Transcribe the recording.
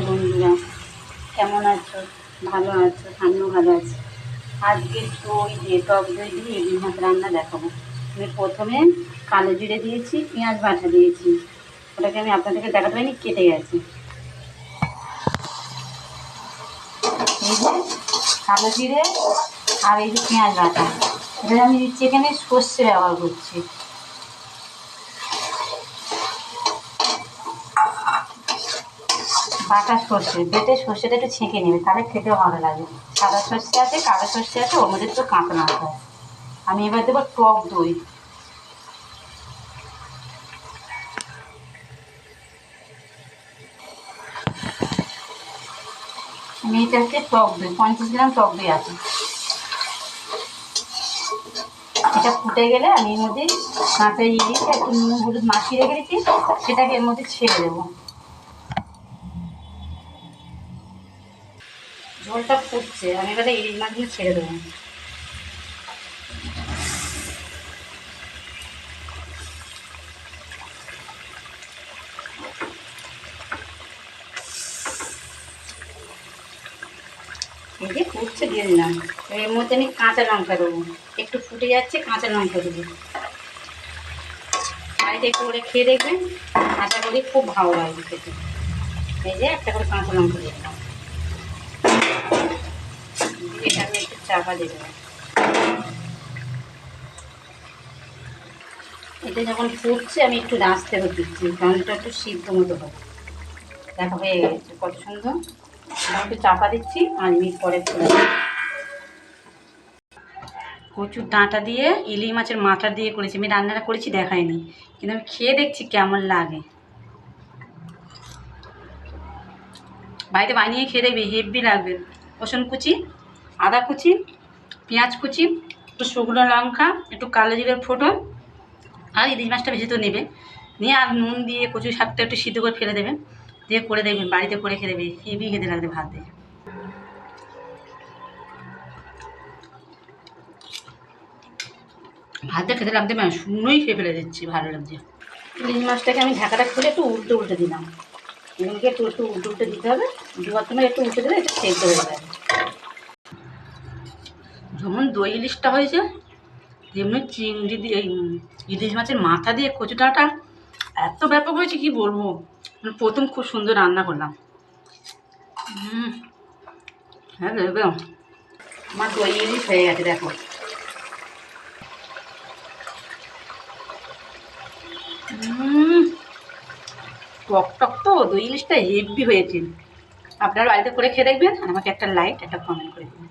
High বন্ধুরা, কেমন আছো? ভালো আছো? আমিও ভালো আছি। আজকে দই দিয়ে টক দই দিয়ে ইলিশ মাছ রান্না দেখাবো। আমি প্রথমে কালো জিরে দিয়েছি, পেঁয়াজ বাটা দিয়েছি। ওটাকে আমি আপনাদেরকে দেখাতে পারিনি, কেটে গেছে। এই যে কালো জিরে আর এই যে পেঁয়াজ বাটা, এবার আমি দিচ্ছি এখানে সর্ষে ব্যবহার করছি। বাটা সর্ষে বেটে সর্ষেটা একটু ছেঁকে নেবে, তাহলে খেতেও ভালো লাগে। সাদা সর্ষে আছে, কালো সর্ষে আছে, ওর মধ্যে একটু কাঁচা লঙ্কা আছে। আমি এবার দেবো টক দই। আমি এটা হচ্ছে টক দই, 50 গ্রাম টক দই আছে। এটা ফুটে গেলে আমি এর মধ্যে কাঁচা ইলিশ একটু নুন হলুদ মাখিয়ে রেখেছি, সেটাকে এর মধ্যে ছেড়ে দেবো। ঝোলটা ফুটছে, আমি এবারে ইলিশ মাছগুলো ছেড়ে দেবো। এই যে ফুটছে দিয়ে দিলাম। এর মধ্যে আমি কাঁচা লঙ্কা দেবো, একটু ফুটে যাচ্ছে, কাঁচা লঙ্কা দেবো। বাড়িতে একটু করে খেয়ে দেখবেন, আশা করি খুব ভালো লাগবে খেতে। এই যে একটা করে কাঁচা লঙ্কা দিয়ে দিলাম, এটা আমি একটু চাপা দিয়ে দেবো। এটা যখন ফুটছে আমি একটু রাস্তে দিচ্ছি, কারণ এটা একটু সিদ্ধ মতো হবে। দেখা হয়ে গেছে কত সুন্দর। একটু চাপা দিচ্ছি, 5 মিনিট পরে ফুলে। কচুর ডাঁটা দিয়ে ইলিশ মাছের মাথা দিয়ে করেছি। আমি রান্নাটা করেছি দেখাইনি, কিন্তু আমি খেয়ে দেখছি কেমন লাগে। বাড়িতে বানিয়ে খেয়ে দেখবি, হেভি লাগবে। রসুন কুচি, আদা কুচি, পেঁয়াজ কুচি, একটু শুকনো লঙ্কা, একটু কালো জিরের ফোড়ন, আর ইলিশ মাছটা ভেজে তো নেবে, নিয়ে আর নুন দিয়ে কচু শাকটা একটু সিদ্ধ করে ফেলে দেবেন, দিয়ে করে দেখবেন, বাড়িতে করে খেয়ে দেবে, হেভি খেতে লাগবে ভাত দিয়ে। ভাতটা খেতে লাগতে না, শুকনোই খেয়ে ফেলে দিচ্ছি, ভালো লাগছে। ইলিশ মাছটাকে আমি ঢাকাটা খুলে একটু উল্টে উল্টে দিলাম। এগুলোকে একটু একটু উল্টে উল্টে দিতে হবে, দুবার তোমার একটু উল্টে দেবে, একটু সেদ্ধ হয়ে যাবে। যেমন দই ইলিশটা হয়েছে, যেমনি চিংড়ি দিয়ে ইলিশ মাছের মাথা দিয়ে কচু ডাঁটা এত ব্যাপক হয়েছে কি বলবো। প্রথম খুব সুন্দর রান্না করলাম। হ্যাঁ দেখবে, আমার দই ইলিশ হয়ে গেছে, দেখো। টক টক তো দই ইলিশটা হেভি হয়েছে। আপনারা বাড়িতে করে খেয়ে দেখবেন, আর আমাকে একটা লাইক একটা কমেন্ট করে দেবেন।